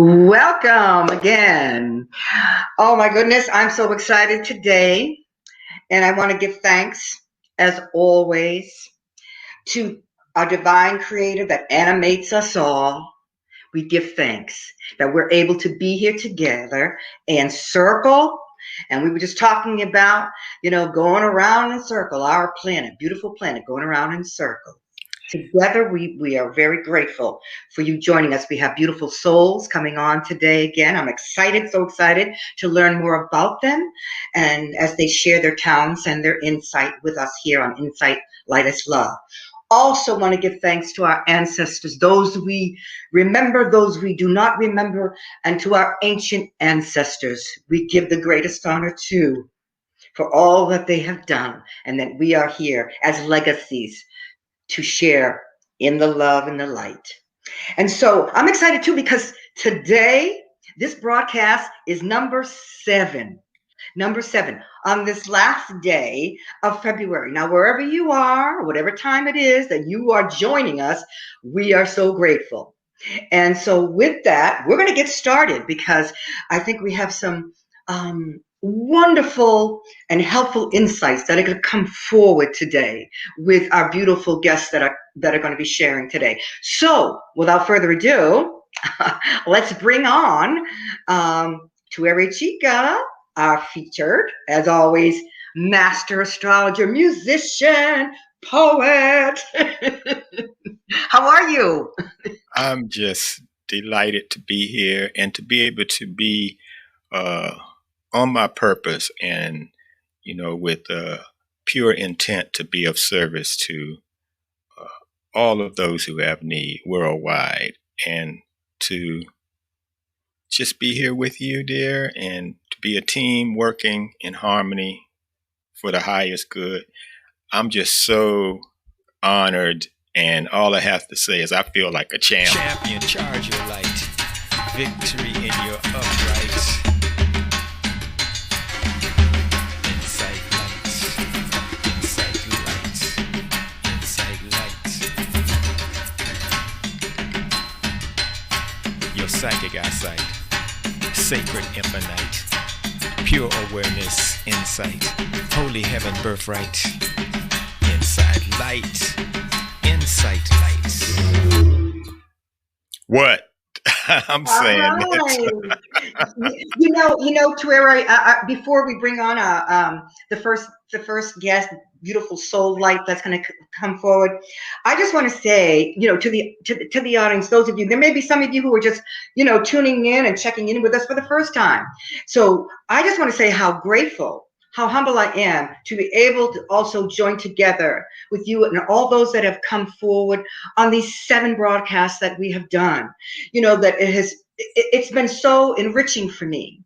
Welcome again. Oh my goodness, I'm so excited today. And I want to give thanks, as always, to our divine creator that animates us all. We give thanks that we're able to be here together and circle. And we were just talking about, going around in circle, our planet, beautiful planet, going around in circle. Together, we are very grateful for you joining us. We have beautiful souls coming on today again. I'm excited, so excited to learn more about them and as they share their talents and their insight with us here on Insight, Light is Love. Also want to give thanks to our ancestors, those we remember, those we do not remember, and to our ancient ancestors. We give the greatest honor to for all that they have done and that we are here as legacies to share in the love and the light. And so I'm excited too because today, this broadcast is number 7. Number 7 on this last day of February. Now, wherever you are, whatever time it is that you are joining us, we are so grateful. And so with that, we're going to get started because I think we have some wonderful and helpful insights that are going to come forward today with our beautiful guests that are going to be sharing today. So without further ado, let's bring on Tuere Chica, our featured, as always, master astrologer, musician, poet. How are you? I'm just delighted to be here and to be able to be on my purpose and, with pure intent to be of service to all of those who have need worldwide, and to just be here with you, dear, and to be a team working in harmony for the highest good. I'm just so honored, and all I have to say is I feel like a champ. Champion, charge your light. Victory in your upright. Insight light. Insight light. Insight light. Your psychic eyesight. Sacred infinite. Pure awareness, insight. Holy heaven birthright. Inside light. Insight light. What? I'm saying right. Tuere, before we bring on the first guest, beautiful soul light that's going to come forward, I just want to say, to the audience, those of you, there may be some of you who are just, tuning in and checking in with us for the first time. So I just want to say how grateful, how humble I am to be able to also join together with you and all those that have come forward on these 7 broadcasts that we have done. That it's been so enriching for me.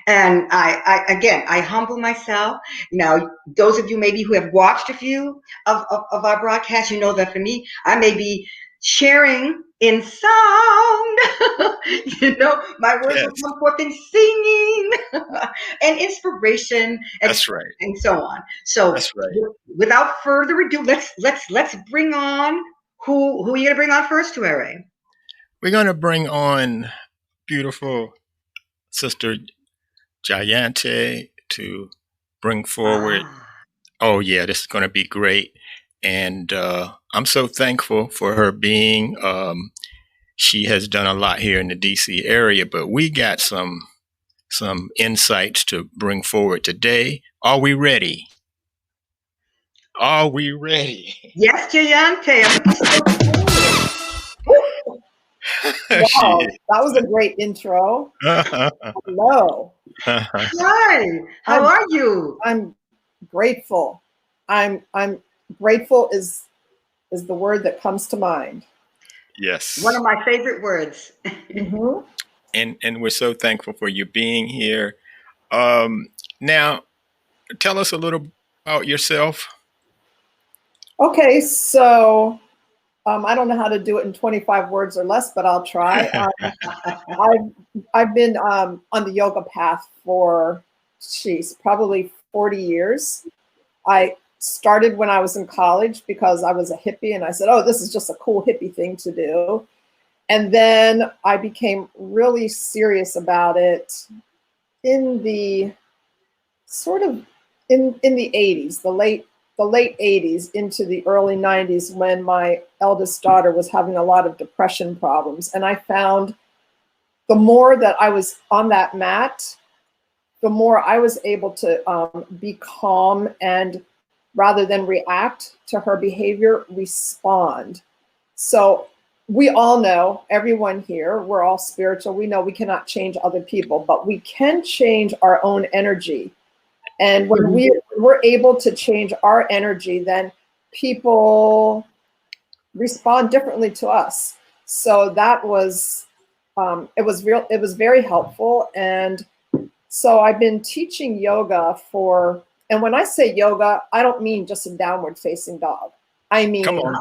And I humble myself. Now, those of you maybe who have watched a few of our broadcasts, you know that for me, I may be sharing in sound. My words will come forth in singing and inspiration. That's right. And so on. So that's right. Without further ado, let's bring on who are you gonna bring on first, Tuere? We're gonna bring on beautiful Sister Jayante to bring forward. Oh yeah, this is gonna be great. And I'm so thankful for her being. She has done a lot here in the DC area, but we got some insights to bring forward today. Are we ready? Are we ready? Yes, Jayante. Wow, that was a great intro. Hello. Hi. How are you? I'm grateful. I'm grateful is the word that comes to mind. Yes. One of my favorite words. Mm-hmm. And we're so thankful for you being here. Now, tell us a little about yourself. Okay, so I don't know how to do it in 25 words or less, but I'll try. I've been on the yoga path for, probably 40 years. I started when I was in college because I was a hippie and I said, oh, this is just a cool hippie thing to do. And then I became really serious about it in the sort of in the 80s, the late 80s into the early 90s, when my eldest daughter was having a lot of depression problems. And I found the more that I was on that mat, the more I was able to be calm and, rather than react to her behavior, respond. So we all know, everyone here, we're all spiritual. We know we cannot change other people, but we can change our own energy. And when we're able to change our energy, then people respond differently to us. So that was, it was very helpful. And so I've been teaching yoga and when I say yoga, I don't mean just a downward facing dog. I mean, Come on.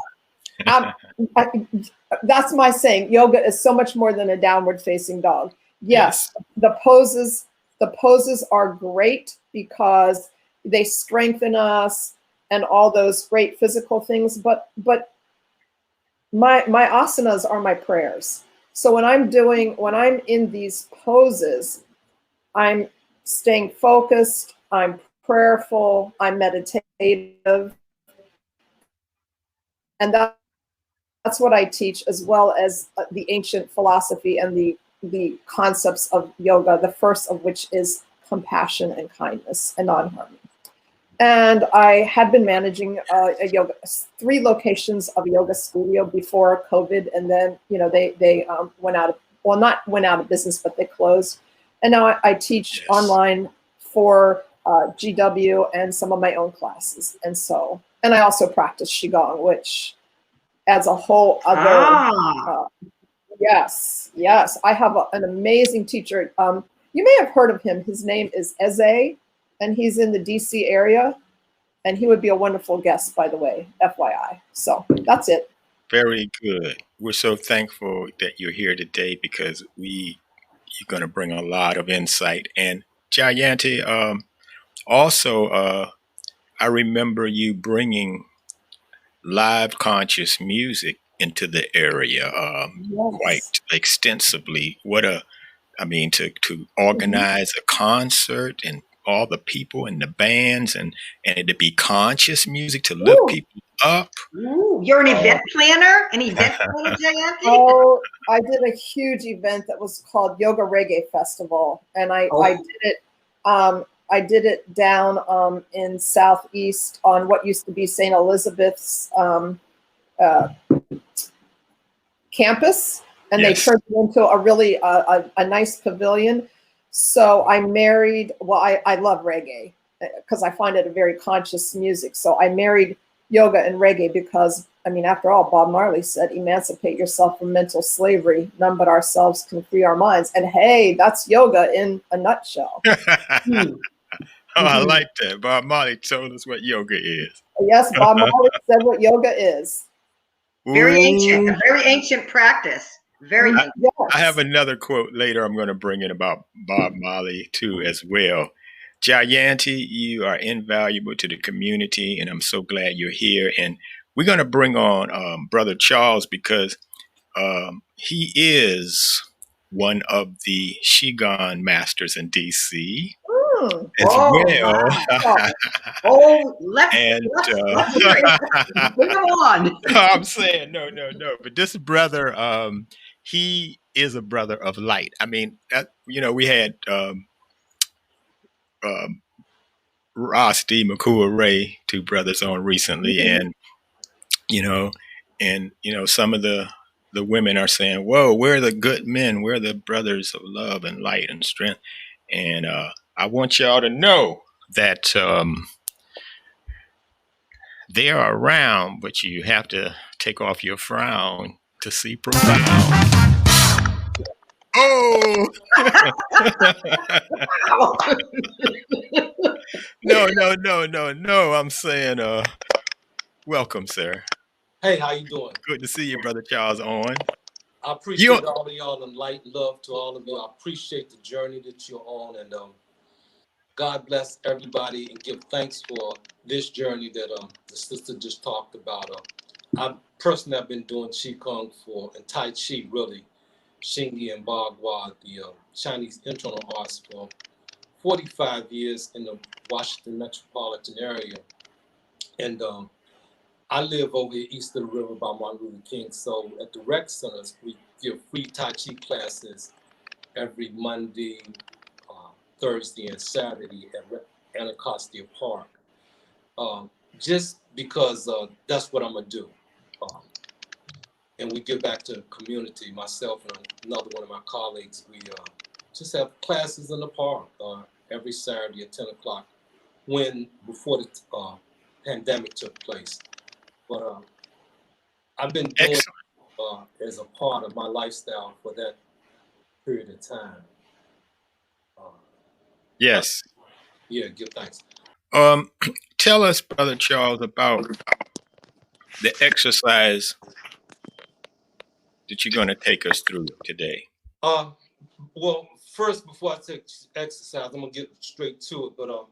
that's my saying. Yoga is so much more than a downward facing dog. Yes, the poses are great because they strengthen us and all those great physical things. But my asanas are my prayers. So when I'm in these poses, I'm staying focused, I'm prayerful, I'm meditative, and that's what I teach, as well as the ancient philosophy and the concepts of yoga, the first of which is compassion and kindness and non-harming. And I had been managing a yoga, 3 locations of a yoga studio before COVID, and then they went out of, well, not went out of business, but they closed. And now I teach online for GW and some of my own classes, and I also practice qigong, which adds a whole other. Yes, I have an amazing teacher. You may have heard of him. His name is Eze, and he's in the DC area, and he would be a wonderful guest, by the way, FYI. So that's it. Very good. We're so thankful that you're here today because you're going to bring a lot of insight. And Jayanti, also, I remember you bringing live conscious music into the area quite extensively. To organize a concert and all the people and the bands and it to be conscious music to lift people up. Ooh, you're an event planner? An event planner, Jayanti? Oh, I did a huge event that was called Yoga Reggae Festival, and I did it down in Southeast on what used to be St. Elizabeth's campus, and they turned it into a really a nice pavilion. So I married, I love reggae because I find it a very conscious music. So I married yoga and reggae because, I mean, after all, Bob Marley said, emancipate yourself from mental slavery. None but ourselves can free our minds. And hey, that's yoga in a nutshell. I like that. Bob Marley told us what yoga is. Yes, Bob Marley said what yoga is. Very ancient, a very ancient practice. Very ancient. I have another quote later I'm going to bring in about Bob Marley too as well. Jayanti, you are invaluable to the community, and I'm so glad you're here. And we're going to bring on Brother Charles because he is one of the Qigong masters in DC as well. Wow. Let's hear it. Bring him on. I'm saying no. But this brother, he is a brother of light. I mean, we had Ross D. McCool Ray, 2 brothers on recently, and some of the women are saying, "Whoa, we're the good men. We're the brothers of love and light and strength." And I want y'all to know that they are around, but you have to take off your frown to see profound. Oh! No. I'm saying, welcome, sir. Hey, how you doing? Good to see you, Brother Charles on. I appreciate all of y'all and light love to all of you. I appreciate the journey that you're on, and God bless everybody and give thanks for this journey that the sister just talked about. I'm personally, I've been doing Qigong and Tai Chi, really, Xingyi and Bagua, the Chinese internal arts, for 45 years in the Washington metropolitan area. And I live over east of the river by Martin Luther King. So at the rec centers, we give free Tai Chi classes every Monday, Thursday, and Saturday at Anacostia Park. Just because that's what I'm gonna do. And we give back to the community. Myself and another one of my colleagues, we just have classes in the park every Saturday at 10 o'clock before the pandemic took place. But I've been doing as a part of my lifestyle for that period of time. Yes. Yeah, give thanks. Tell us, Brother Charles, about the exercise that you're going to take us through today. Well, first, before I take exercise, I'm gonna get straight to it. But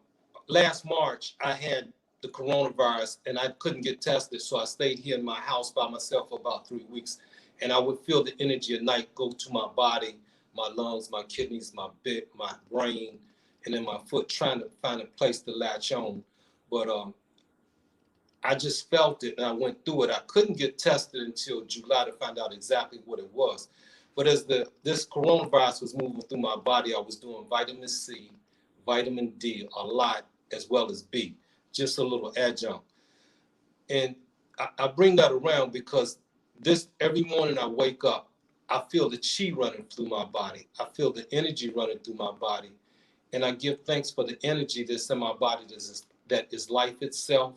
last March, I had the coronavirus and I couldn't get tested, so I stayed here in my house by myself for about 3 weeks. And I would feel the energy at night go to my body, my lungs, my kidneys, my brain, and then my foot, trying to find a place to latch on. But I just felt it and I went through it. I couldn't get tested until July to find out exactly what it was. But as this coronavirus was moving through my body, I was doing vitamin C, vitamin D a lot, as well as B, just a little adjunct. And I bring that around because every morning I wake up, I feel the chi running through my body. I feel the energy running through my body. And I give thanks for the energy that's in my body that is life itself.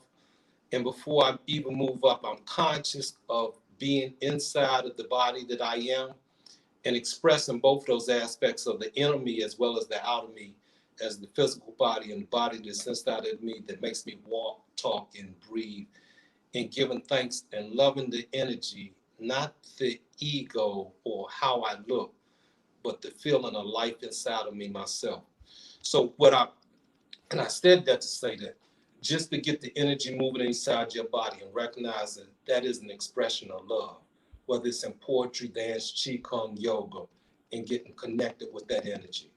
And before I even move up, I'm conscious of being inside of the body that I am and expressing both those aspects of the inner me as well as the outer me, as the physical body and the body that's inside of me that makes me walk, talk, and breathe, and giving thanks and loving the energy, not the ego or how I look, but the feeling of life inside of me myself. So and I said that to say that just to get the energy moving inside your body and recognize that is an expression of love, whether it's in poetry, dance, qigong, yoga, and getting connected with that energy.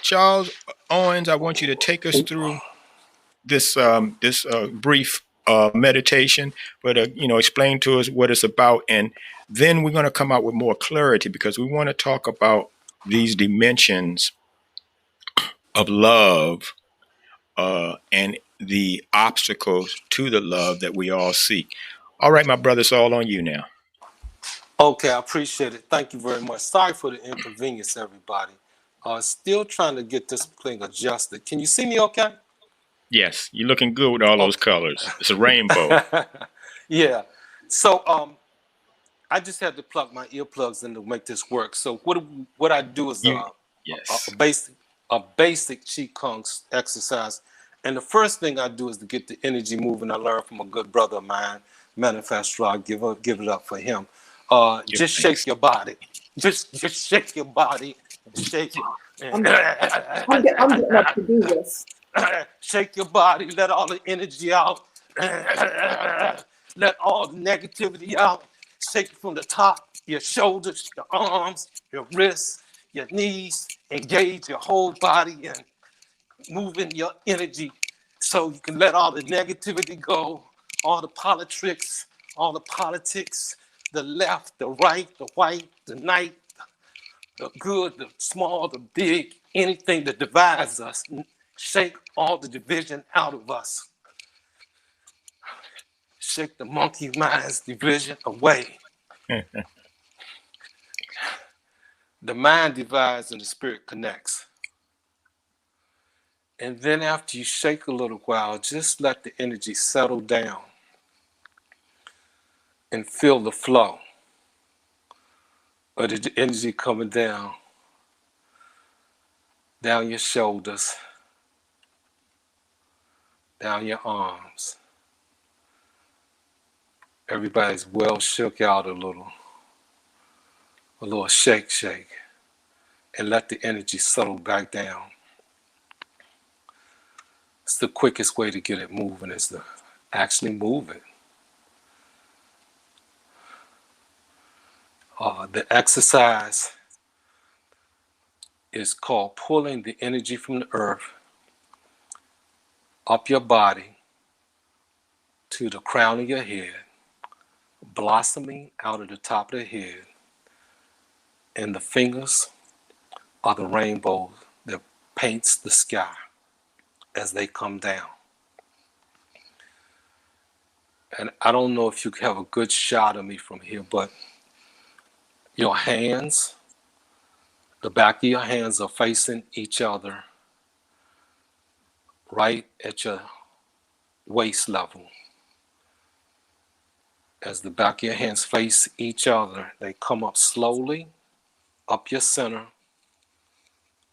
Charles Owens, I want you to take us through this brief meditation, but explain to us what it's about, and then we're going to come out with more clarity because we want to talk about these dimensions of love and the obstacles to the love that we all seek. All right, my brother, it's all on you now. Okay, I appreciate it. Thank you very much. Sorry for the inconvenience, everybody. Still trying to get this thing adjusted. Can you see me okay? Yes, you're looking good with all those colors. It's a rainbow. Yeah. So I just had to plug my earplugs in to make this work. So what I do is yes. a basic Qigong exercise. And the first thing I do is to get the energy moving. I learned from a good brother of mine, Manifestor. I give it up for him. Just shake your body. Just shake your body. Shake it. I'm getting up to do this. Shake your body. Let all the energy out. Let all the negativity out. Shake it from the top, your shoulders, your arms, your wrists, your knees. Engage your whole body and moving your energy so you can let all the negativity go, all the politics, all the politics, the left, the right, the white, the night, the good, the small, the big, anything that divides us. Shake all the division out of us. Shake the monkey mind's division away. The mind divides and the spirit connects. And then after you shake a little while, just let the energy settle down and feel the flow of the energy coming down your shoulders, down your arms. Everybody's well shook out a little shake, and let the energy settle back down. It's the quickest way to get it moving is to actually move it. The exercise is called pulling the energy from the earth up your body to the crown of your head, blossoming out of the top of the head, and the fingers are the rainbow that paints the sky as they come down. And I don't know if you have a good shot of me from here, but your hands, the back of your hands are facing each other right at your waist level. As the back of your hands face each other, they come up slowly, up your center,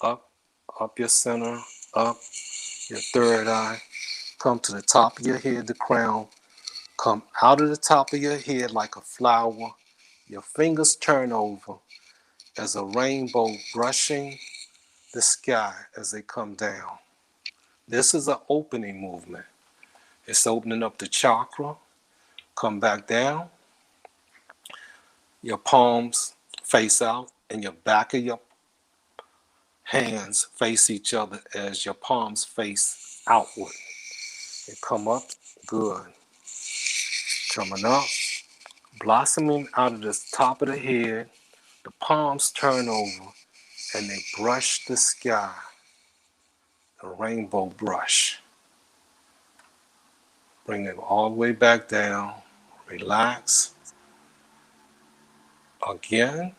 up your center, up your third eye, come to the top of your head, the crown, come out of the top of your head like a flower. Your fingers turn over as a rainbow brushing the sky as they come down. This is an opening movement. It's opening up the chakra. Come back down. Your palms face out and your back of your hands face each other as your palms face outward. And come up, good. Coming up, blossoming out of the top of the head. The palms turn over and they brush the sky. A rainbow brush. Bring it all the way back down. Relax. Again,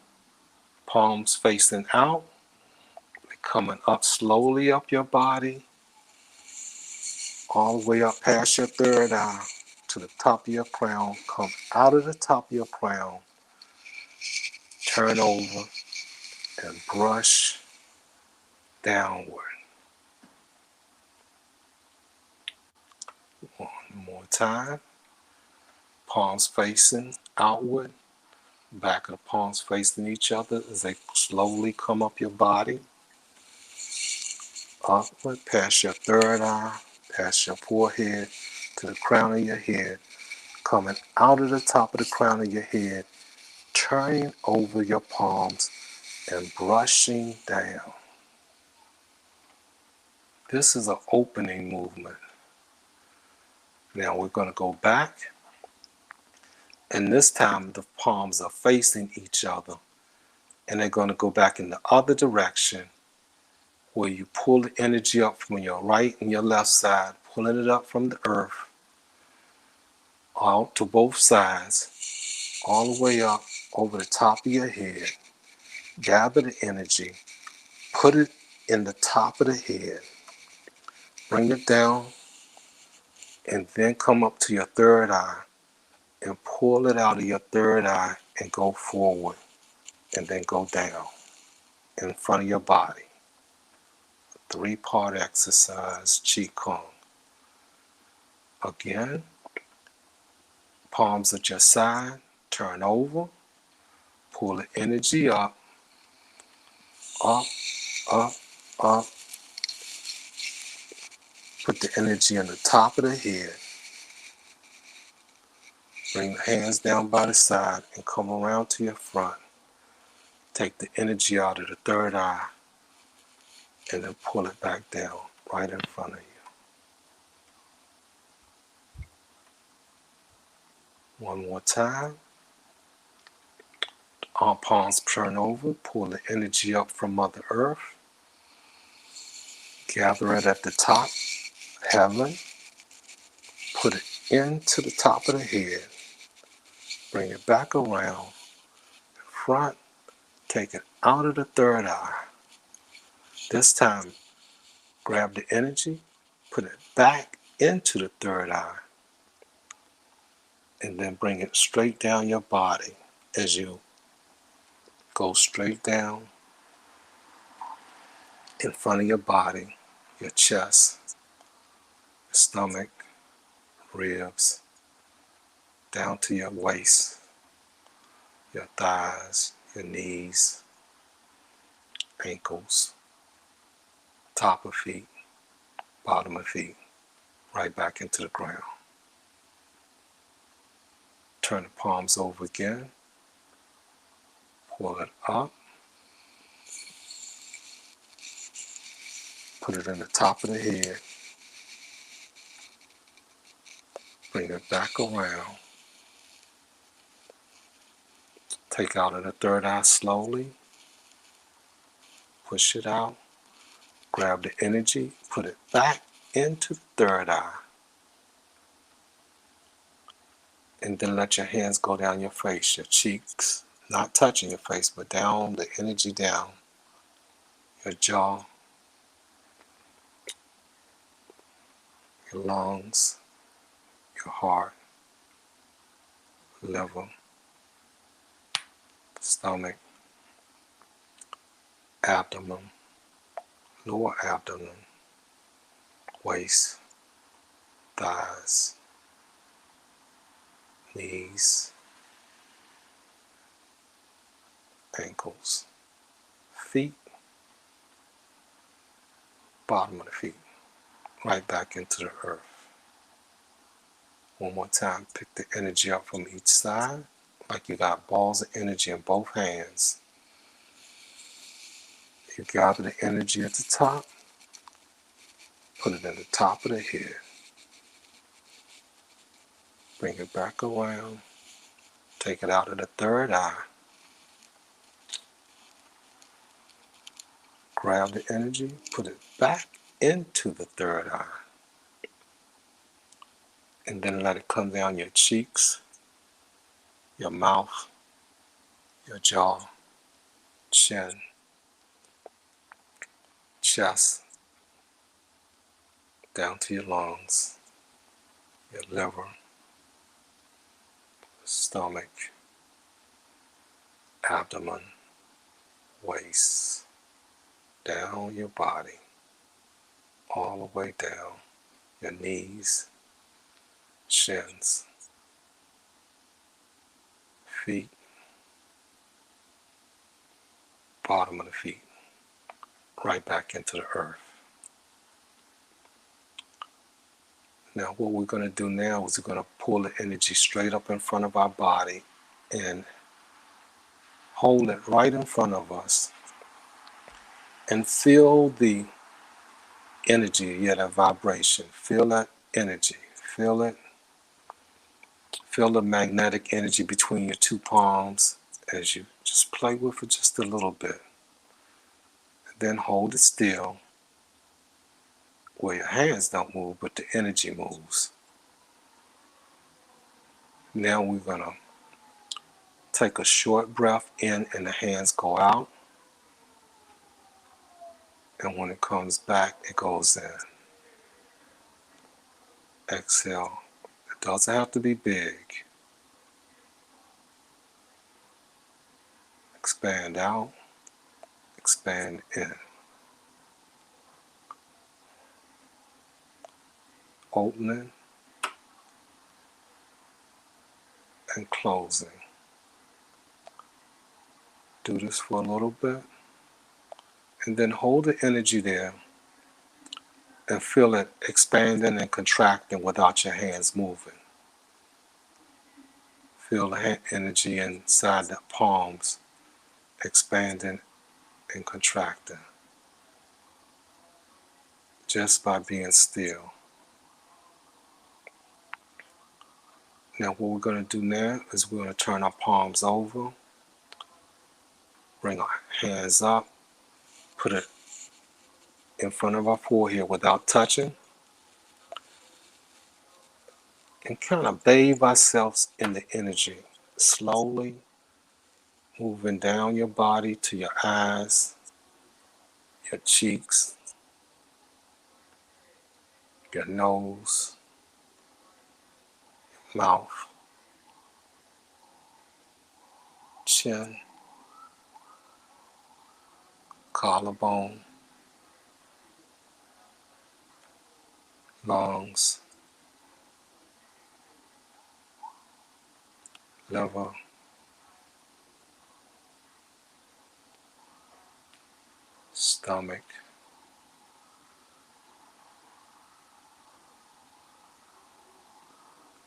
palms facing out. Coming up slowly up your body. All the way up past your third eye to the top of your crown. Come out of the top of your crown. Turn over and brush downward. One more time. Palms facing outward. Back of the palms facing each other as they slowly come up your body. Upward past your third eye, past your forehead to the crown of your head. Coming out of the top of the crown of your head. Turning over your palms and brushing down. This is an opening movement. Now we're going to go back. And this time the palms are facing each other. And they're going to go back in the other direction where you pull the energy up from your right and your left side, pulling it up from the earth out to both sides, all the way up over the top of your head. Gather the energy, put it in the top of the head, bring it down, and then come up to your third eye and pull it out of your third eye and go forward and then go down in front of your body. A 3-part exercise, Qigong. Again, palms at your side, turn over, pull the energy up, up, up, up. Put the energy in the top of the head. Bring the hands down by the side and come around to your front. Take the energy out of the third eye and then pull it back down right in front of you. One more time. Our palms turn over, pull the energy up from Mother Earth. Gather it at the top, heaven. Put it into the top of the head. Bring it back around, front. Take it out of the third eye. This time, grab the energy, put it back into the third eye, and then bring it straight down your body as you go straight down in front of your body, your chest, your stomach, ribs, down to your waist, your thighs, your knees, ankles, top of feet, bottom of feet, right back into the ground. Turn the palms over again. Pull it up. Put it in the top of the head. Bring it back around. Take out of the third eye slowly. Push it out. Grab the energy. Put it back into the third eye. And then let your hands go down your face, your cheeks. Not touching your face, but down, the energy down. Your jaw, your lungs, your heart, liver, stomach, abdomen, lower abdomen, waist, thighs, knees, ankles, feet, bottom of the feet, right back into the earth. One more time, pick the energy up from each side, like you got balls of energy in both hands. You gather the energy at the top, put it in the top of the head. Bring it back around. Take it out of the third eye. Grab the energy, put it back into the third eye. And then let it come down your cheeks, your mouth, your jaw, chin, chest, down to your lungs, your liver, stomach, abdomen, waist, down your body, all the way down, your knees, shins, feet, bottom of the feet, right back into the earth. Now what we're going to do now is we're going to pull the energy straight up in front of our body and hold it right in front of us and feel the energy, that vibration. Feel that energy. Feel it. Feel the magnetic energy between your two palms as you just play with it just a little bit. And then hold it still where your hands don't move, but the energy moves. Now we're going to take a short breath in and the hands go out. And when it comes back, it goes in. Exhale. It doesn't have to be big. Expand out. Expand in. Opening and closing. Do this for a little bit. And then hold the energy there and feel it expanding and contracting without your hands moving. Feel the energy inside the palms expanding and contracting just by being still. Now what we're going to do now is we're going to turn our palms over, bring our hands up, put it in front of our forehead without touching, and kind of bathe ourselves in the energy, slowly moving down your body to your eyes, your cheeks, your nose, mouth, chin, collarbone, lungs, liver, stomach,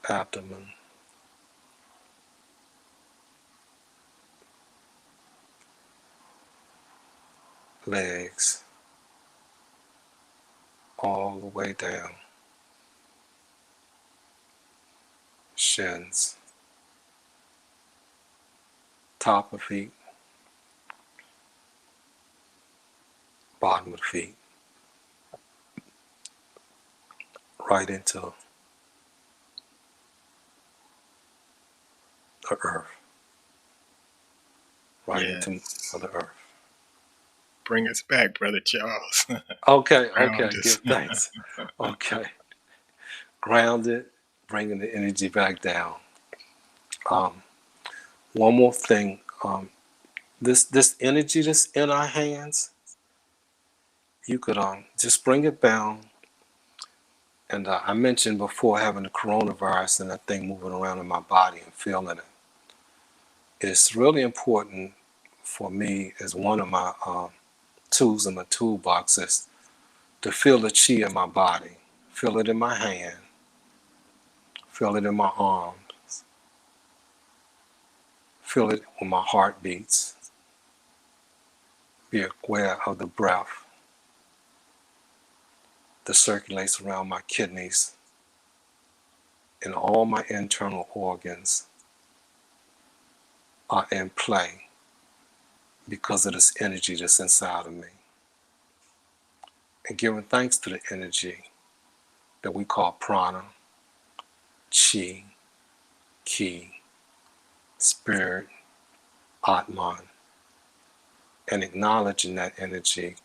abdomen, legs, all the way down, shins, top of feet, bottom of feet, right into the earth, right Yeah. into Mother Earth. Bring us back, Brother Charles. Okay, Ground give us. thanks. Okay. Grounded, bringing the energy back down. One more thing. This energy that's in our hands, you could just bring it down. And I mentioned before having the coronavirus and that thing moving around in my body and feeling it. It's really important for me as one of my tools in my toolbox is to feel the chi in my body, feel it in my hand, feel it in my arms, feel it when my heart beats, be aware of the breath that circulates around my kidneys and all my internal organs are in play because of this energy that's inside of me. And giving thanks to the energy that we call prana, chi, ki, spirit, atman, and acknowledging that energy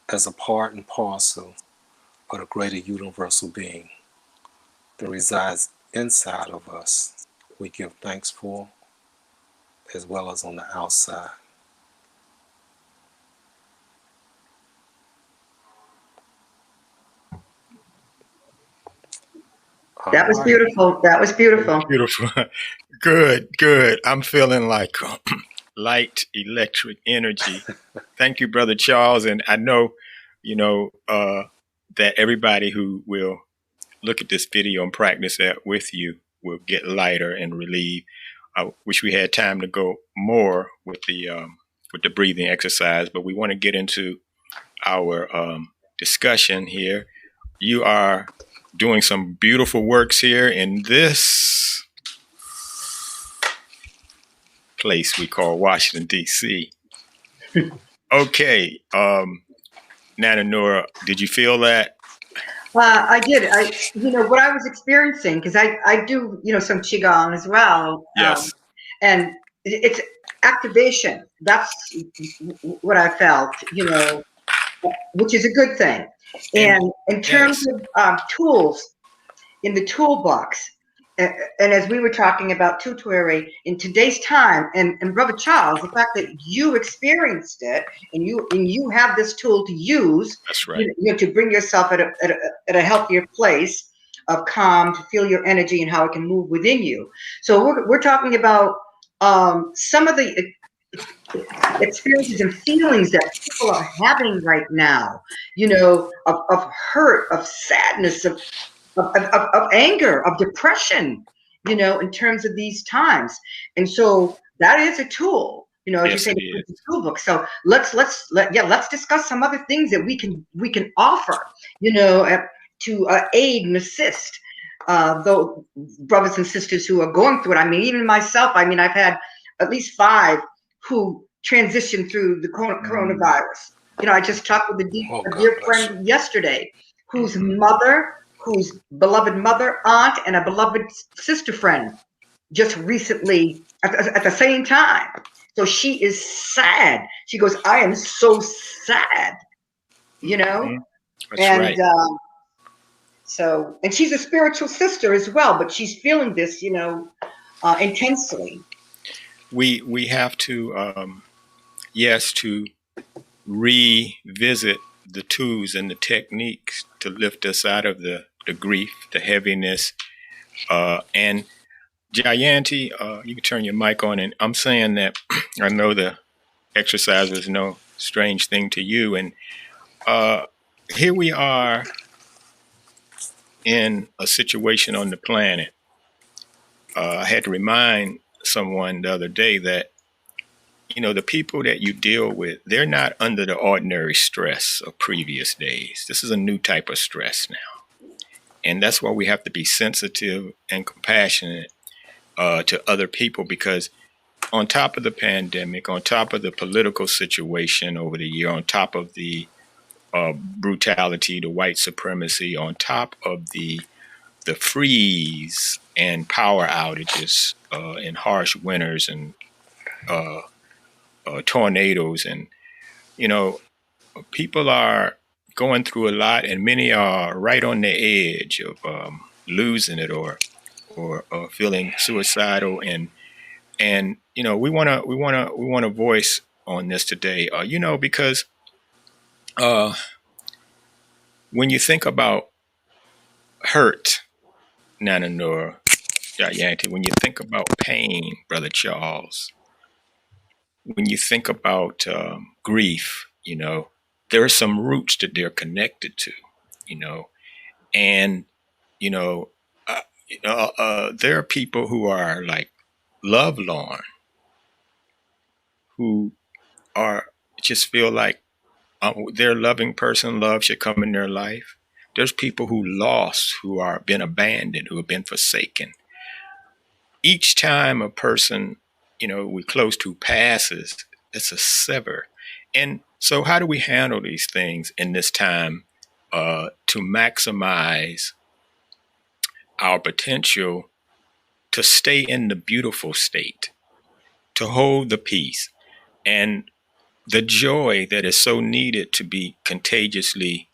as a part and parcel of the greater universal being that resides inside of us, we give thanks for, as well as on the outside. That was All right. beautiful. That was beautiful. Beautiful. Good. I'm feeling like light electric energy. Thank you, Brother Charles. And I know, that everybody who will look at this video and practice that with you will get lighter and relieved. I wish we had time to go more with the breathing exercise, but we want to get into our discussion here. You are doing some beautiful works here in this place we call Washington, D.C. Okay. Nana Nora, did you feel that? I did. What I was experiencing, because I do, some qigong as well. Yes. And it's activation. That's what I felt, which is a good thing. And in terms Yes. of tools in the toolbox, and as we were talking about tutoring in today's time, and Brother Charles, the fact that you experienced it and you have this tool to use, That's right. to bring yourself at a healthier place of calm, to feel your energy and how it can move within you. So we're talking about some of the experiences and feelings that people are having right now, of hurt, of sadness, of anger, of depression, in terms of these times. And so that is a tool, as you Yes, say, it the is. tool book. So let's discuss some other things that we can offer, to aid and assist though brothers and sisters who are going through it. I mean, even myself, I've had at least 5 who transitioned through the coronavirus. I just talked with Oh, a God dear bless you. friend yesterday whose beloved mother, aunt, and a beloved sister friend just recently at the same time. So she is sad. She goes, I am so sad, That's and right. and she's a spiritual sister as well, but she's feeling this, intensely. We have to to revisit the tools and the techniques to lift us out of the grief, the heaviness, and Jayanti, you can turn your mic on. And I'm saying that I know the exercise is no strange thing to you. And here we are in a situation on the planet. I had to remind someone the other day that, the people that you deal with, they're not under the ordinary stress of previous days. This is a new type of stress now. And that's why we have to be sensitive and compassionate to other people, because on top of the pandemic, on top of the political situation over the year, on top of the brutality, the white supremacy, on top of the freeze and power outages and harsh winters and tornadoes, and people are going through a lot, and many are right on the edge of losing it or feeling suicidal, and we want to voice on this today, because when you think about hurt, Nananora, Yayanti, when you think about pain, Brother Charles, when you think about grief, there are some roots that they're connected to, and you know, there are people who are like lovelorn, who are just feel like their loving person, love should come in their life. There's people who lost, who are been abandoned, who have been forsaken. Each time a person, we close to passes, it's a sever. And so how do we handle these things in this time to maximize our potential to stay in the beautiful state, to hold the peace and the joy that is so needed to be contagiously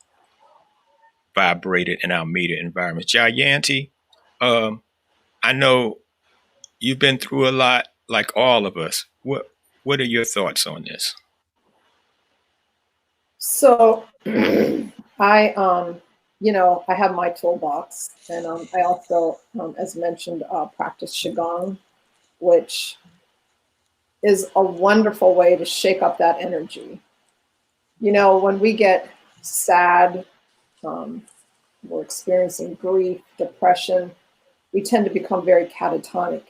vibrated in our media environment? Jayanti, I know you've been through a lot, like all of us. What are your thoughts on this? So I I have my toolbox, and I also, as mentioned, practice Qigong, which is a wonderful way to shake up that energy. When we get sad, we're experiencing grief, depression, we tend to become very catatonic.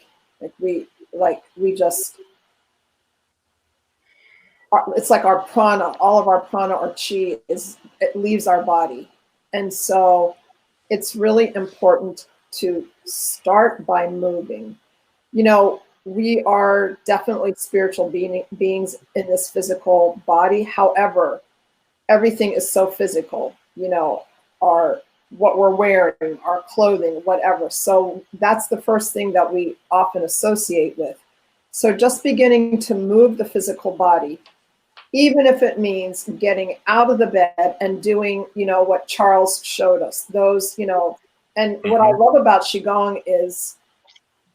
It's like our prana, all of our prana or chi it leaves our body. And so it's really important to start by moving. We are definitely spiritual beings in this physical body. However, everything is so physical, what we're wearing, our clothing, whatever. So that's the first thing that we often associate with. So just beginning to move the physical body, even if it means getting out of the bed and doing, what Charles showed us, those, and what I love about Qigong is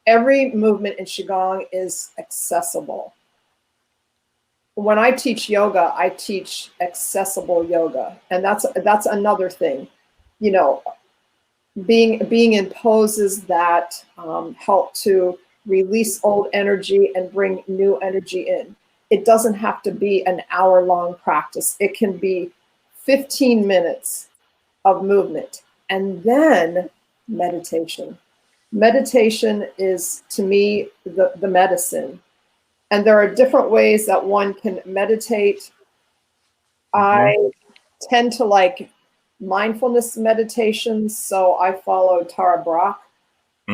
every movement in Qigong is accessible. When I teach yoga, I teach accessible yoga. And that's another thing, being in poses that help to release old energy and bring new energy in. It doesn't have to be an hour-long practice. It can be 15 minutes of movement, and then meditation. Meditation is, to me, the medicine. And there are different ways that one can meditate. I tend to like mindfulness meditations, so I follow Tara Brach.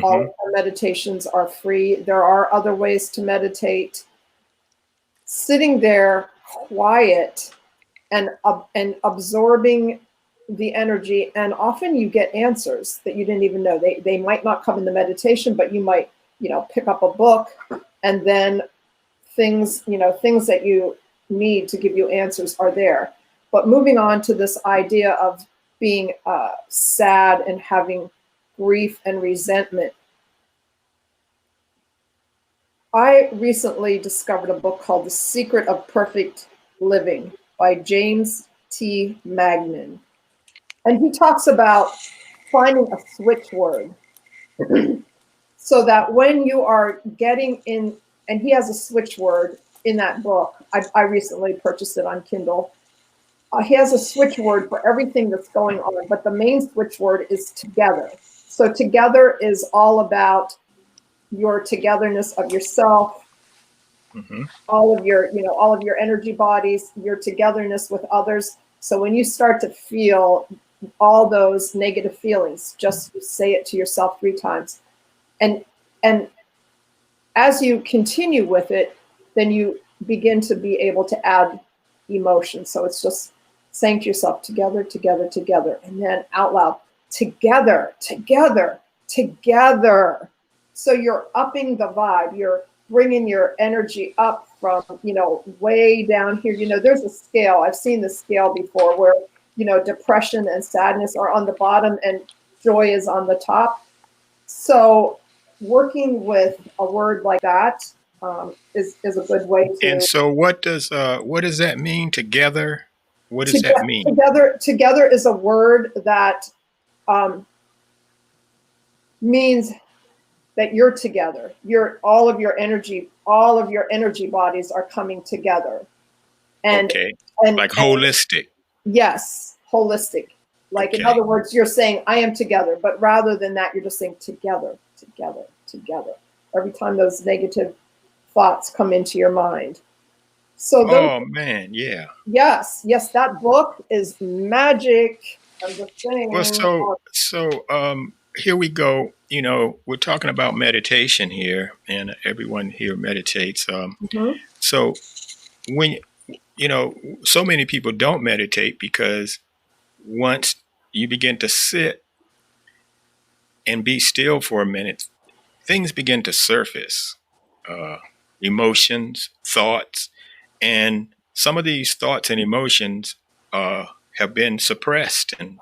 All of her meditations are free. There are other ways to meditate. Sitting there quiet and absorbing the energy, and often you get answers that you didn't even know. They might not come in the meditation, but you might, pick up a book, and then things that you need to give you answers are there. But moving on to this idea of being sad and having grief and resentment. I recently discovered a book called The Secret of Perfect Living by James T. Magnin. And he talks about finding a switch word so that when you are getting in, and he has a switch word in that book. I recently purchased it on Kindle. He has a switch word for everything that's going on, but the main switch word is together. So together is all about your togetherness of yourself, Mm-hmm. all of your energy bodies, your togetherness with others. So when you start to feel all those negative feelings, just say it to yourself 3 times. And as you continue with it, then you begin to be able to add emotion. So it's just saying to yourself, together, together, together, and then out loud, together, together, together. So you're upping the vibe. You're bringing your energy up from, way down here. There's a scale. I've seen the scale before where, depression and sadness are on the bottom and joy is on the top. So working with a word like that is a good way And to so, what does that mean? Together, what does that mean? together is a word that um, means that you're together. All of your energy bodies are coming together, and Okay, and, like and holistic. yes, holistic. Like, in Okay. other words, you're saying I am together, but rather than that, you're just saying together, together, together. Every time those negative thoughts come into your mind. So those, Oh man, yeah. yes, that book is magic. I'm just Well, saying. here we go. We're talking about meditation here, and everyone here meditates. Mhm. So when so many people don't meditate because once you begin to sit and be still for a minute, things begin to surface. Uh, Emotions, thoughts, and some of these thoughts and emotions have been suppressed and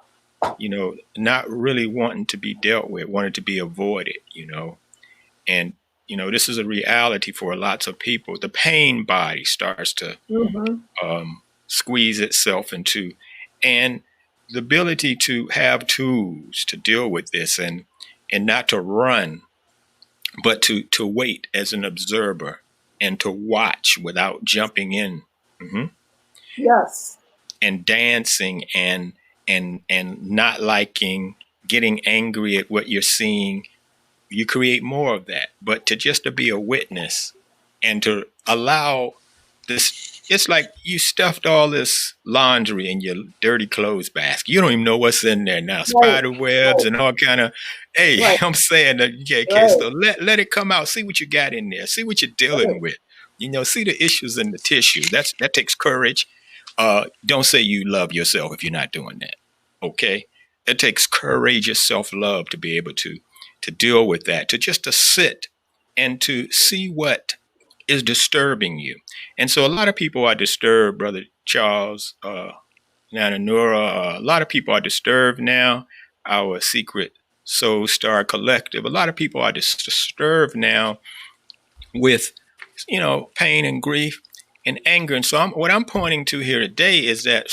not really wanting to be dealt with, wanting to be avoided. And this is a reality for lots of people. The pain body starts to Mhm. squeeze itself into, and the ability to have tools to deal with this and not to run, but to wait as an observer and to watch without jumping in. Mhm. Yes. And dancing and not liking, getting angry at what you're seeing. You create more of that. But to be a witness and to allow this, it's like you stuffed all this laundry in your dirty clothes basket. You don't even know what's in there now. Right. Spider webs Right. and all kind of, hey, Right. I'm saying that, yeah, okay, Right. so let it come out. See what you got in there. See what you're dealing Right. with. See the issues in the tissue. That takes courage. Don't say you love yourself if you're not doing that. Okay? It takes courageous self-love to be able to deal with that, to sit and to see what is disturbing you. And so a lot of people are disturbed, Brother Charles, Nana Nora. A lot of people are disturbed now. Our secret Soul Star Collective. A lot of people are disturbed now with, pain and grief and anger. And so what I'm pointing to here today is that,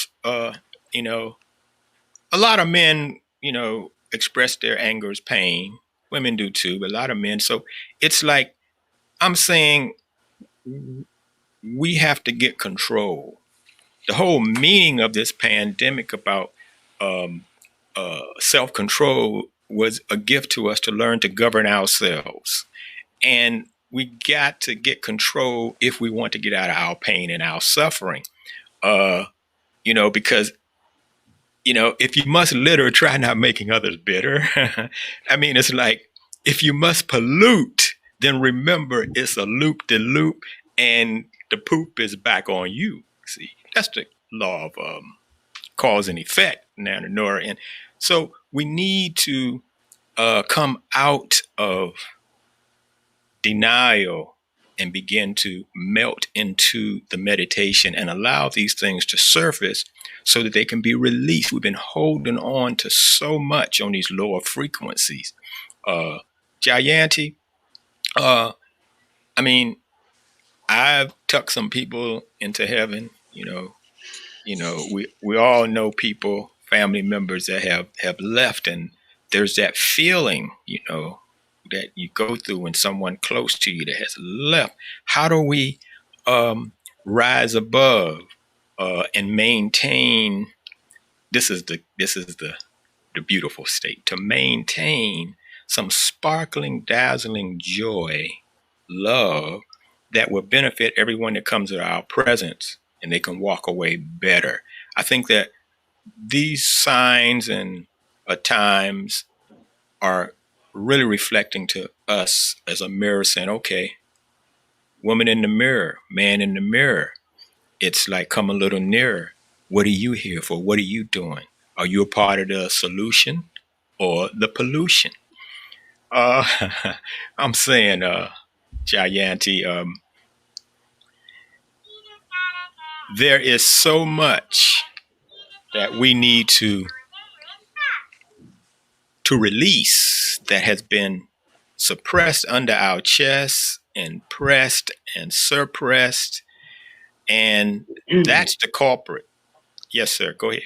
you know, a lot of men, express their anger as pain. Women do too, but a lot of men. So it's like I'm saying we have to get control. The whole meaning of this pandemic about um, self control was a gift to us to learn to govern ourselves. And we got to get control if we want to get out of our pain and our suffering. Because if you must litter, try not making others bitter. I mean, it's like if you must pollute, then remember it's a loop de loop and the poop is back on you. See, that's the law of cause and effect, Nana Nora. And so we need to come out of denial and begin to melt into the meditation and allow these things to surface so that they can be released. We've been holding on to so much on these lower frequencies. Jayanti, uh, I mean, I've tucked some people into heaven. We all know people, family members that have left, and there's that feeling, that you go through when someone close to you that has left. How do we rise above and maintain? This is the beautiful state to maintain some sparkling, dazzling joy, love that will benefit everyone that comes to our presence, and they can walk away better. I think that these signs and times are really reflecting to us as a mirror saying, okay, woman in the mirror, man in the mirror, it's like, come a little nearer. What are you here for? What are you doing? Are you a part of the solution or the pollution? Uh, I'm saying, Jayanti, there is so much that we need to release that has been suppressed under our chests and pressed and suppressed. And that's the culprit. Yes, sir. Go ahead.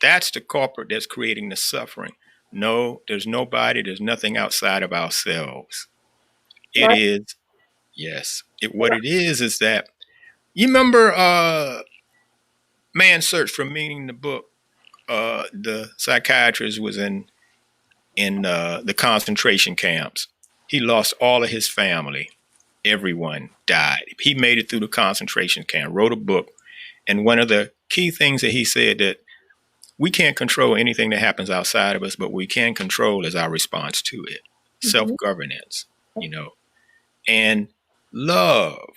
That's the culprit that's creating the suffering. No, there's nobody, there's nothing outside of ourselves. It Right. is, yes. What it is that, you remember Man's Search for Meaning, the book? The psychiatrist was in the concentration camps. He lost all of his family. Everyone died. He made it through the concentration camp, wrote a book. And one of the key things that he said that we can't control anything that happens outside of us, but we can control is our response to it. Self-governance, and love,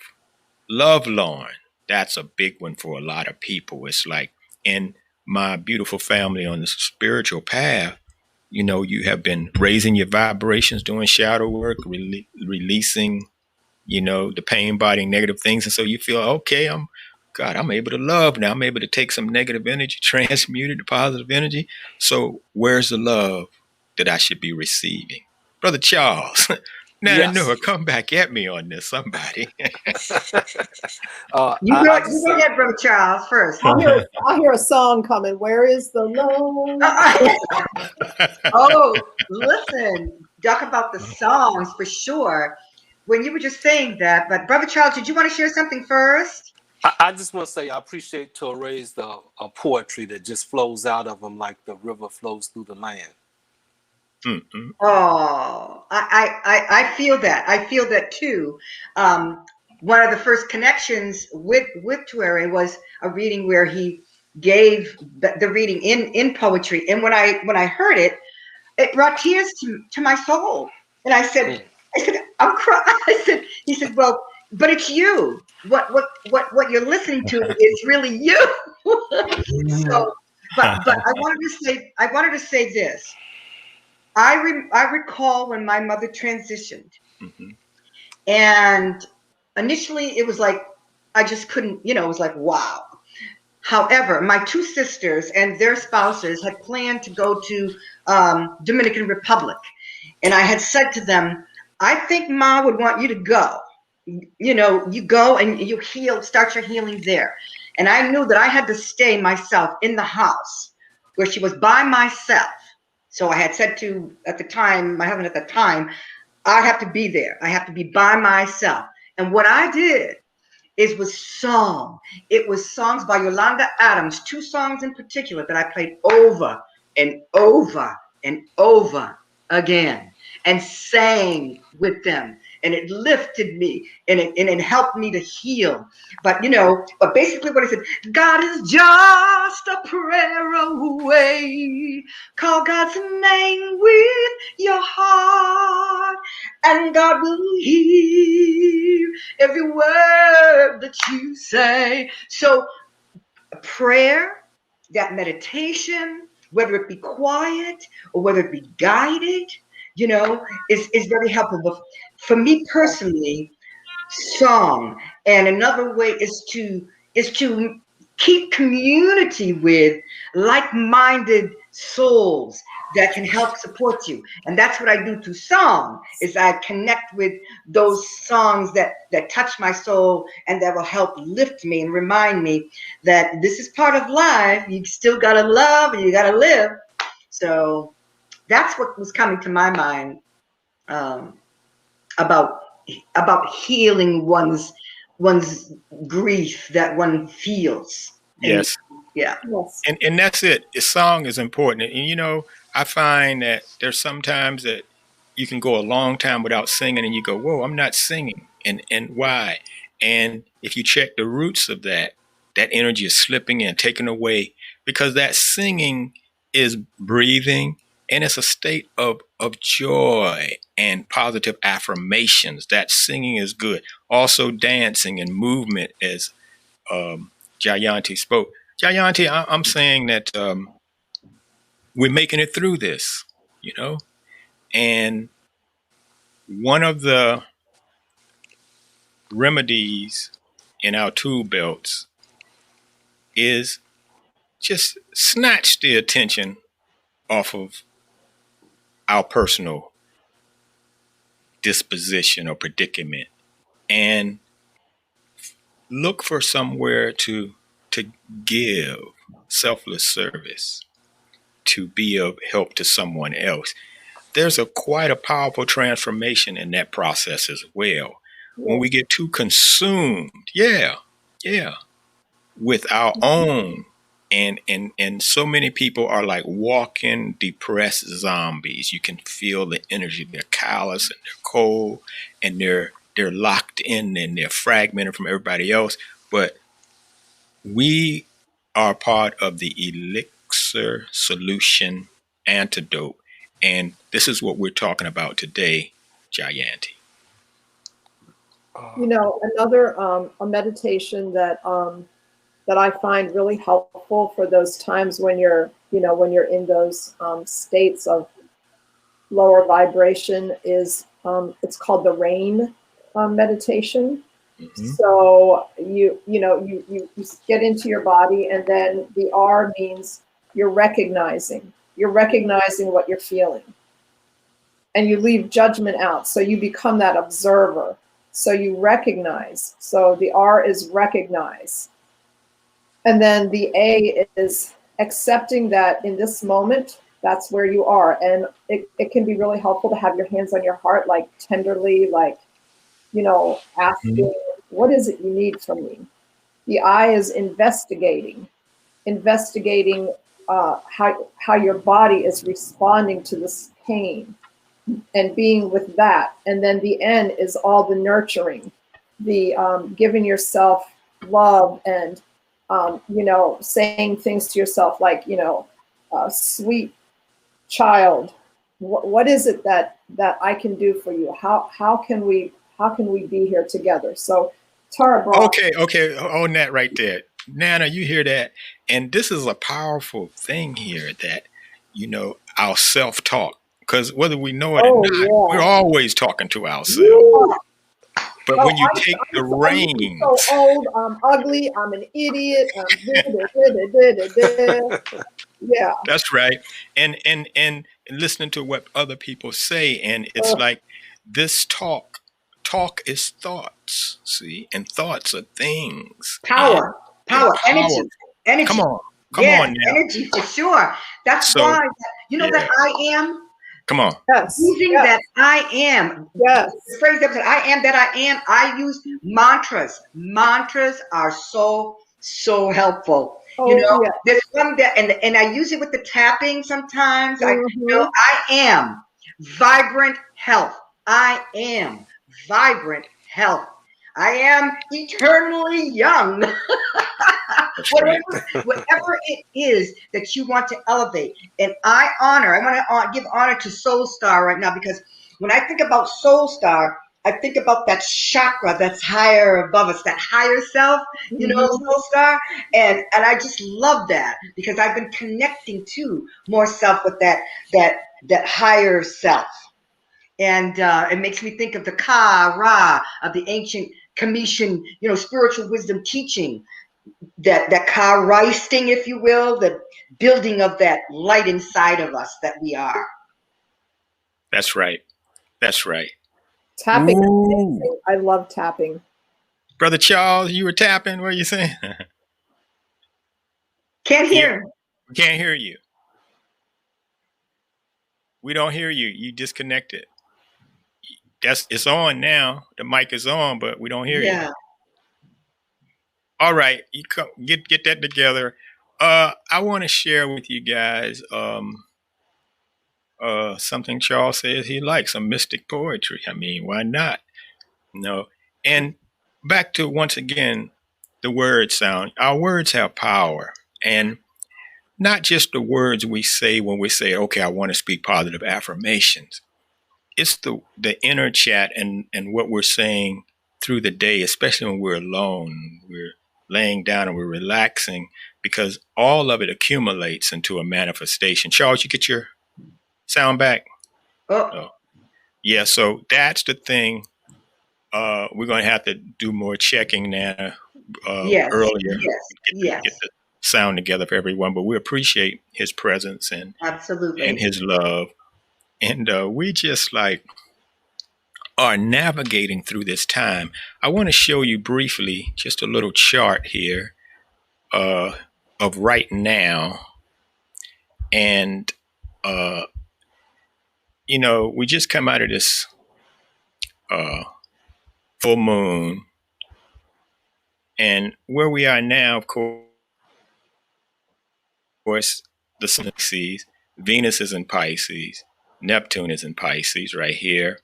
Lauren. That's a big one for a lot of people. It's like, in my beautiful family on the spiritual path, you have been raising your vibrations, doing shadow work, releasing, the pain, body, negative things. And so you feel, okay, I'm able to love now. I'm able to take some negative energy, transmute it to positive energy. So where's the love that I should be receiving? Brother Charles, now Yes. come back at me on this, somebody. You go ahead, Brother Charles, first. I hear a song coming. Where is the love? Oh, listen, talk about the songs for sure. When you were just saying that, but Brother Charles, did you want to share something first? I just want to say I appreciate Torre's poetry that just flows out of him like the river flows through the land. Mm-mm. Oh, I feel that. I feel that too. One of the first connections with Tuere was a reading where he gave the reading in poetry, and when I heard it, it brought tears to my soul. And I said, I'm crying. He said, well, but it's you. What you're listening to is really you. So, but I wanted to say this. I recall when my mother transitioned, and initially it was like I just couldn't, it was like, wow. However, my two sisters and their spouses had planned to go to Dominican Republic, and I had said to them, I think Ma would want you to go. You go and you start your healing there. And I knew that I had to stay myself in the house where she was by myself. So I had said to, at the time, my husband at the time, I have to be there. I have to be by myself. And what I did was song. It was songs by Yolanda Adams, two songs in particular that I played over and over and over again and sang with them. And it lifted me and it helped me to heal. But basically what I said, God is just a prayer away. Call God's name with your heart, and God will hear every word that you say. So prayer, that meditation, whether it be quiet or whether it be guided, is very helpful. But for me personally, song, and another way is to keep community with like-minded souls that can help support you. And that's what I do through song, is I connect with those songs that touch my soul and that will help lift me and remind me that this is part of life. You still gotta love and you gotta live. So that's what was coming to my mind about healing one's grief that one feels. Yes. Yeah. Yes. And that's it. The song is important. And I find that there's sometimes that you can go a long time without singing, and you go, whoa, I'm not singing. And why? And if you check the roots of that, that energy is slipping and taken away, because that singing is breathing, and it's a state of joy and positive affirmations. That singing is good. Also dancing and movement, as Jayanti spoke. Jayanti, I'm saying that we're making it through this, you know? And one of the remedies in our tool belts is just snatch the attention off of our personal disposition or predicament and look for somewhere to give selfless service, to be of help to someone else. There's quite a powerful transformation in that process as well. When we get too consumed, yeah, with our own, and so many people are like walking depressed zombies. You can feel the energy. They're callous and they're cold, and they're locked in and they're fragmented from everybody else. But we are part of the elixir solution antidote, and this is what we're talking about today, Jayanti. You know, another a meditation that that I find really helpful for those times when you're, you know, when you're in those states of lower vibration is it's called the rain meditation. Mm-hmm. So you get into your body, and then the R means you're recognizing what you're feeling, and you leave judgment out. So you become that observer. So you recognize. So the R is recognize. And then the A is accepting that in this moment, that's where you are. And it can be really helpful to have your hands on your heart, like tenderly, like, you know, asking, what is it you need from me? The I is investigating how your body is responding to this pain and being with that. And then the N is all the nurturing, the giving yourself love and, you know, saying things to yourself like, you know, sweet child, what is it that I can do for you? How can we be here together? So Tara brought. Okay, on that right there. Nana, you hear that? And this is a powerful thing here, that, you know, our self-talk. Because whether we know it or not, we're always talking to ourselves. But when you take the reins. I'm so old, I'm ugly, I'm an idiot, yeah. That's right. And listening to what other people say, and it's like this talk is thoughts, see, and thoughts are things. Power, energy. Come on now. Energy for sure. That's why, you know, that I am. Come on. Yes. Using that I am. Yes. The phrase that I am that I am. I use mantras. Mantras are so helpful. Oh, you know, yeah. there's one that, and I use it with the tapping sometimes. I am vibrant health. I am vibrant health. I am eternally young. Whatever it is that you want to elevate. And I want to give honor to Soul Star right now, because when I think about Soul Star, I think about that chakra that's higher above us, that higher self, you know, Soul Star. And I just love that, because I've been connecting to more self with that higher self. And it makes me think of the Ka Ra of the ancient Commission, you know, spiritual wisdom teaching, that Ka Rising, if you will, the building of that light inside of us that we are. That's right. Tapping. Amazing. I love tapping. Brother Charles, you were tapping. What are you saying? Can't hear. We can't hear you. We don't hear you. You disconnected. It's on now. The mic is on, but we don't hear you. All right, you get that together. I want to share with you guys something Charles says he likes, some mystic poetry. I mean, why not? No. And back to once again the word sound. Our words have power, and not just the words we say when we say, "Okay, I want to speak positive affirmations." It's the inner chat and what we're saying through the day, especially when we're alone, we're laying down and we're relaxing, because all of it accumulates into a manifestation. Charles, you get your sound back? Oh, Oh, yeah. So that's the thing. We're going to have to do more checking now. yes, Earlier, yes, yes, get the sound together for everyone, but we appreciate his presence and absolutely. his love, and we just like are navigating through this time. I want to show you briefly just a little chart here uh, of right now. And, uh, we just come out of this uh, full moon. And where we are now, of course, the sun sees Venus is in Pisces, Neptune is in Pisces right here.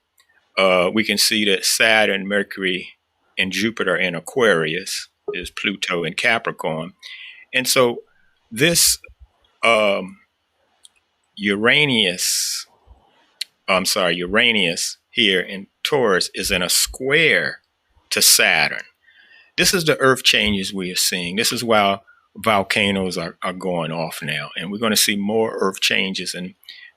We can see that Saturn, Mercury, and Jupiter in Aquarius. Is Pluto in Capricorn. And so this um, Uranus, Uranus here in Taurus is in a square to Saturn. This is the earth changes we are seeing. This is why volcanoes are going off now. And we're going to see more earth changes. And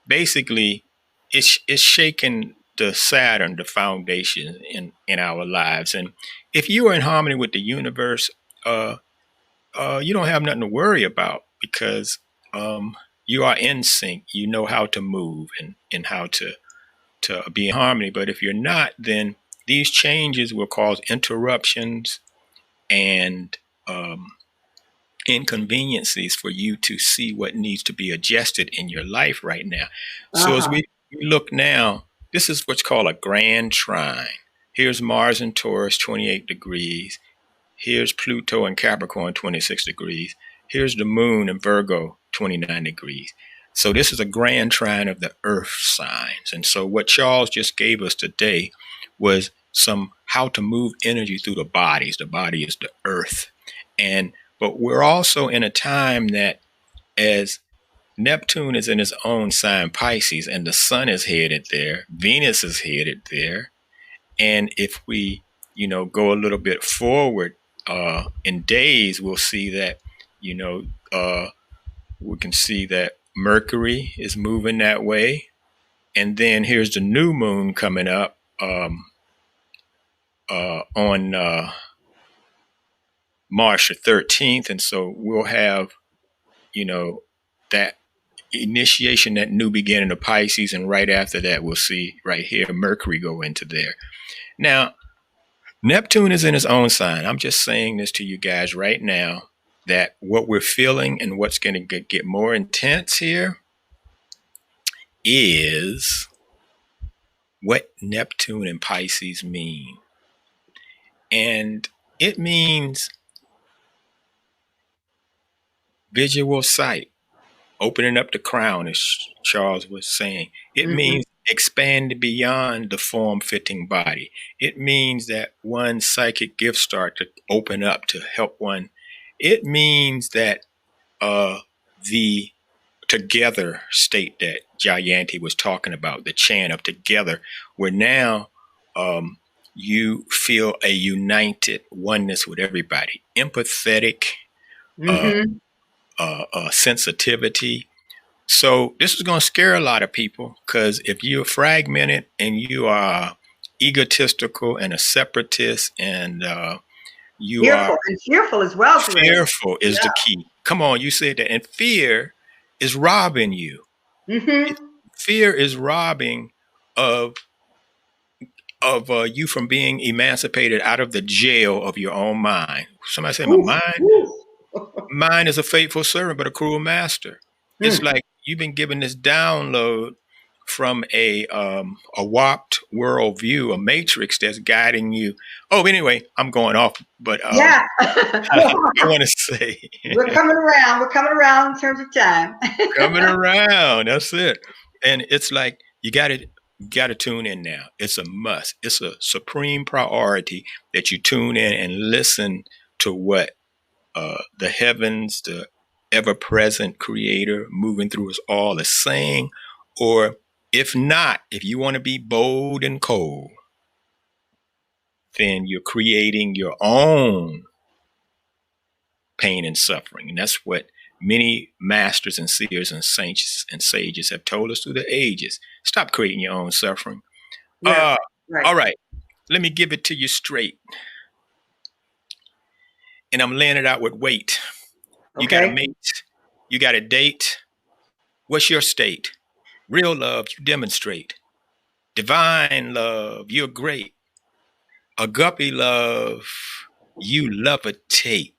basically, it's shaking the Saturn, the foundation in our lives. And if you are in harmony with the universe, you don't have nothing to worry about, because you are in sync. You know how to move and how to be in harmony. But if you're not, then these changes will cause interruptions and inconveniences for you to see what needs to be adjusted in your life right now. So as Uh-huh. we look now, this is what's called a grand trine. Here's Mars in Taurus, 28 degrees. Here's Pluto in Capricorn, 26 degrees. Here's the moon in Virgo, 29 degrees. So this is a grand trine of the earth signs. And so what Charles just gave us today was some how to move energy through the bodies. The body is the earth. But we're also in a time that, as Neptune is in its own sign, Pisces, and the sun is headed there, Venus is headed there. And if we, go a little bit forward in days, we'll see that, we can see that Mercury is moving that way. And then here's the new moon coming up on March the 13th. And so we'll have, that initiation, that new beginning of Pisces. And right after that, we'll see right here, Mercury go into there. Now, Neptune is in his own sign. I'm just saying this to you guys right now, that what we're feeling and what's going to get more intense here is what Neptune and Pisces mean. And it means visual sight, opening up the crown, as Charles was saying. It means expand beyond the form-fitting body. It means that one's psychic gifts start to open up to help one. It means that the together state that Jayanti was talking about, the chant of together, where now you feel a united oneness with everybody, empathetic, sensitivity. So this is going to scare a lot of people, because if you're fragmented and you are egotistical and a separatist and you Fearful are and fearful as well, Trine. fearful is the key. Come on, you said that. And fear is robbing you. Fear is robbing of you from being emancipated out of the jail of your own mind. Somebody say, my mind is a faithful servant, but a cruel master. It's like you've been given this download from a warped worldview, a matrix that's guiding you. Oh, anyway, I'm going off, but Yeah. I want to say We're coming around. We're coming around in terms of time. coming around. That's it. And it's like you got to tune in now. It's a must. It's a supreme priority that you tune in and listen to what the heavens, the ever-present Creator moving through us all is saying. Or if not, if you want to be bold and cold, then you're creating your own pain and suffering. And that's what many masters and seers and saints and sages have told us through the ages. Stop creating your own suffering. Yeah. Right. All right. Let me give it to you straight. And I'm laying it out with weight. You got a Okay. mate. You got a date. What's your state? Real love, you demonstrate. Divine love, you're great. Agape love, you levitate.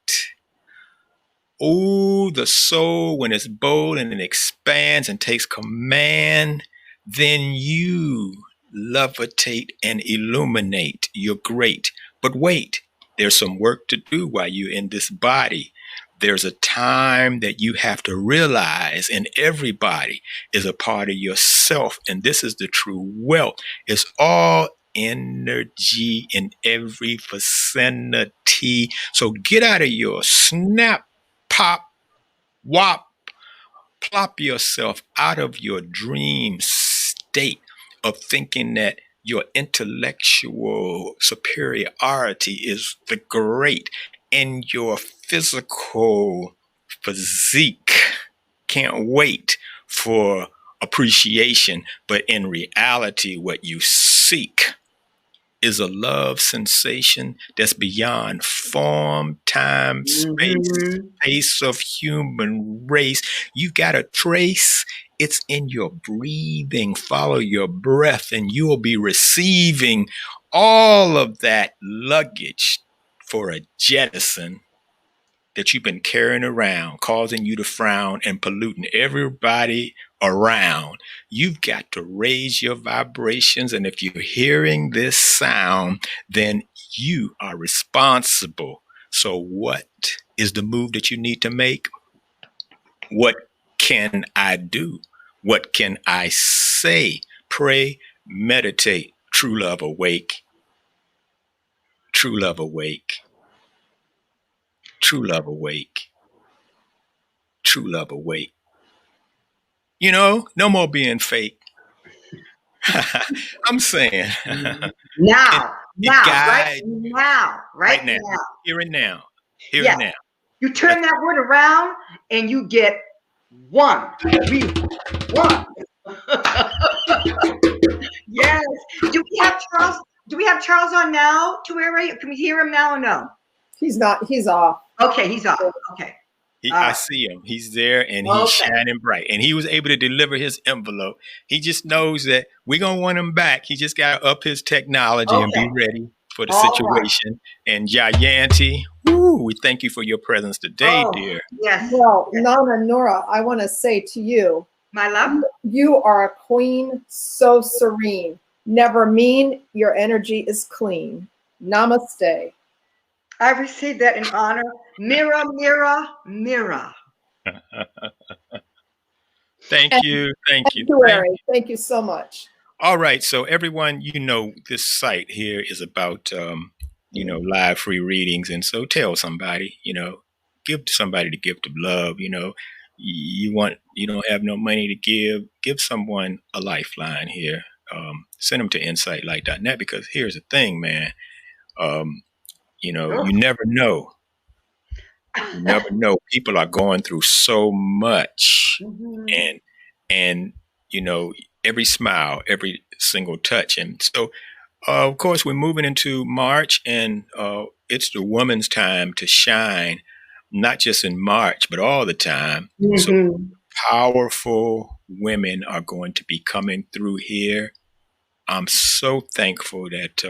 Oh, the soul, when it's bold and it expands and takes command, then you levitate and illuminate. You're great. But wait, there's some work to do while you're in this body. There's a time that you have to realize, and everybody is a part of yourself. And this is the true wealth. It's all energy in every vicinity. So get out of your snap, pop, wop, plop yourself out of your dream state of thinking that your intellectual superiority is the great and your physical physique can't wait for appreciation. But in reality, what you seek is a love sensation that's beyond form, time, space, pace of human race. You got to trace. It's in your breathing. Follow your breath, and you'll be receiving all of that luggage for a jettison that you've been carrying around, causing you to frown and polluting everybody around. You've got to raise your vibrations. And if you're hearing this sound, then you are responsible. So what is the move that you need to make? What can I do? What can I say? Pray, meditate. True love awake. True love awake. True love awake. True love awake. You know, no more being fake. I'm saying. Now, right now, here and now, here yes. and now. You turn that word around and you get one. One. Yes. Do we have Charles? Do we have Charles on now? Can we hear him now or no? He's not. He's off. Okay, he's off. Okay. I see him. He's there and he's shining bright. And he was able to deliver his envelope. He just knows that we're going to want him back. He just got to up his technology and be ready for the situation. Right. And Jayanti, we thank you for your presence today, dear. Yes. Well, Nana Nora, I want to say to you, my love, you are a queen, so serene. Never mean, your energy is clean. Namaste. I received that in honor. Mirror, mirror, mirror. Thank you. Thank you so much. All right. So everyone, you know, this site here is about, live free readings. And so tell somebody, give somebody the gift of love. You don't have no money to give someone a lifeline here. Send them to insightlight.net, because here's the thing, man. You never know. You never know. People are going through so much, and every smile, every single touch. And so, of course, we're moving into March, and it's the woman's time to shine, not just in March, but all the time. So powerful women are going to be coming through here. I'm so thankful that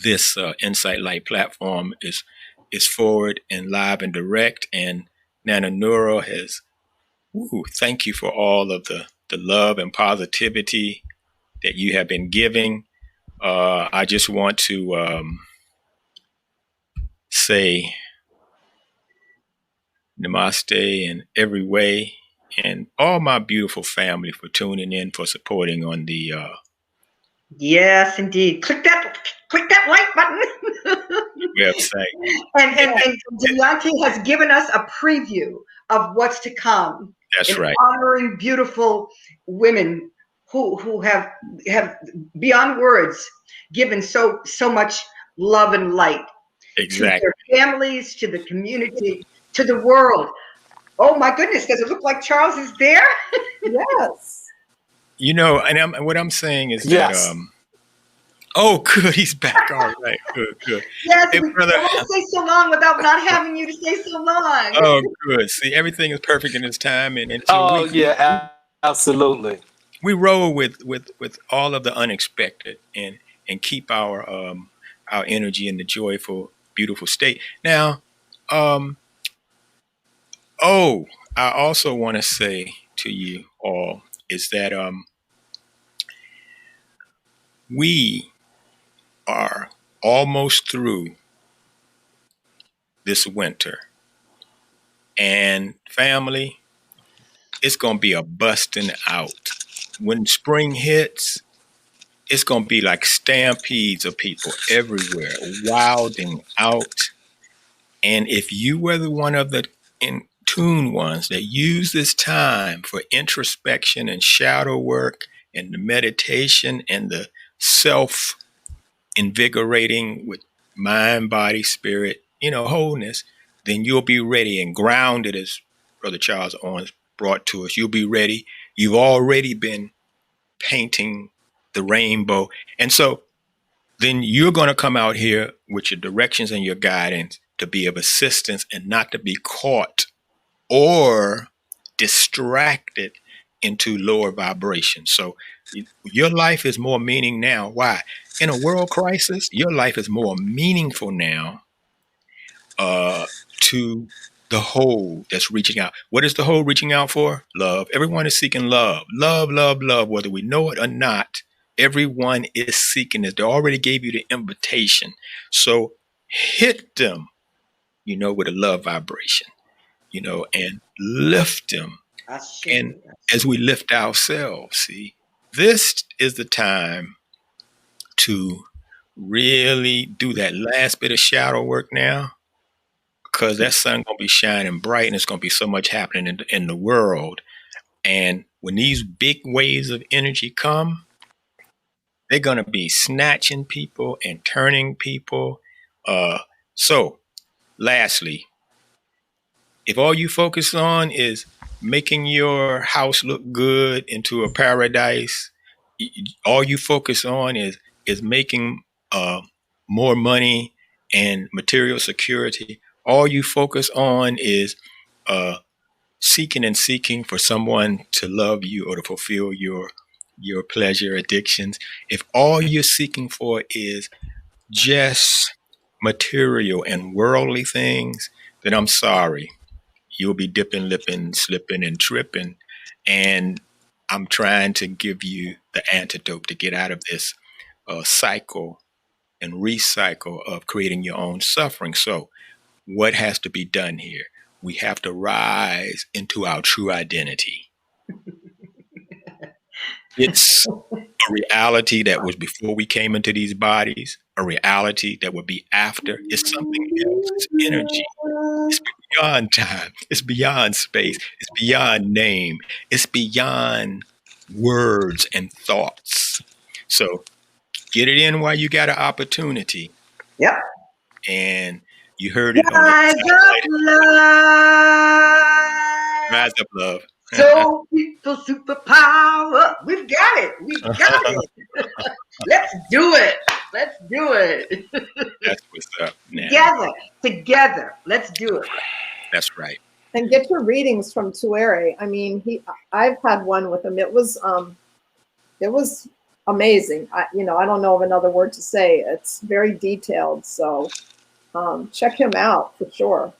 this Insight Light platform is forward and live and direct. And Nana Nura has, thank you for all of the love and positivity that you have been giving. I just want to say namaste in every way. and all my beautiful family for tuning in, for supporting on the Yes, indeed. Click that like button. website. And Deontay has given us a preview of what's to come That's in right. honoring beautiful women who have beyond words given so much love and light to Exactly. their families, to the community, to the world. Oh my goodness, does it look like Charles is there? Yes. You know, and what I'm saying is that Yes. oh, good, he's back. All right, good. Yes, Hey, we brother. don't want to say so long without not having you to say so long. Oh, good. See, everything is perfect in its time, and so Oh yeah, absolutely. we roll with all of the unexpected, and keep our energy in the joyful, beautiful state. Now, um, oh, I also want to say to you all is that we are almost through this winter, and family, it's gonna be a busting out when spring hits. It's gonna be like stampedes of people everywhere, wilding out. And if you were the one of the in tune ones that use this time for introspection and shadow work and the meditation and the self invigorating with mind, body, spirit, wholeness, then you'll be ready and grounded, as Brother Charles Owens brought to us. You'll be ready. You've already been painting the rainbow. And so then you're going to come out here with your directions and your guidance to be of assistance and not to be caught or distracted into lower vibrations. So your life is more meaning now. Why? In a world crisis, your life is more meaningful now to the whole that's reaching out. What is the whole reaching out for? Love. Everyone is seeking love. Love, love, love, whether we know it or not. Everyone is seeking it. They already gave you the invitation. So hit them, with a love vibration, and lift them. And as we lift ourselves, see, this is the time to really do that last bit of shadow work now, because that sun gonna be shining bright, and it's gonna be so much happening in the world. And when these big waves of energy come, they're gonna be snatching people and turning people. So, lastly, if all you focus on is making your house look good into a paradise, all you focus on is making more money and material security. All you focus on is seeking for someone to love you or to fulfill your pleasure addictions. If all you're seeking for is just material and worldly things, then I'm sorry. You'll be dipping, lipping, slipping, and tripping. And I'm trying to give you the antidote to get out of this cycle and recycle of creating your own suffering. So, what has to be done here? We have to rise into our true identity. It's a reality that was before we came into these bodies, a reality that will be after. It's something else. It's energy. It's beyond time. It's beyond space. It's beyond name. It's beyond words and thoughts. So get it in while you got an opportunity. Yep. And you heard it on Rise up, love. Rise Up Love. So people superpower. We've got it. We've got it. Let's do it. Let's do it. That's what's up now. Together. Let's do it. That's right. And get your readings from Tuere. I mean, I've had one with him. It was amazing. I don't know of another word to say. It's very detailed. So check him out for sure.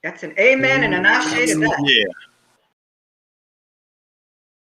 That's an amen and an ashe to that. Yeah.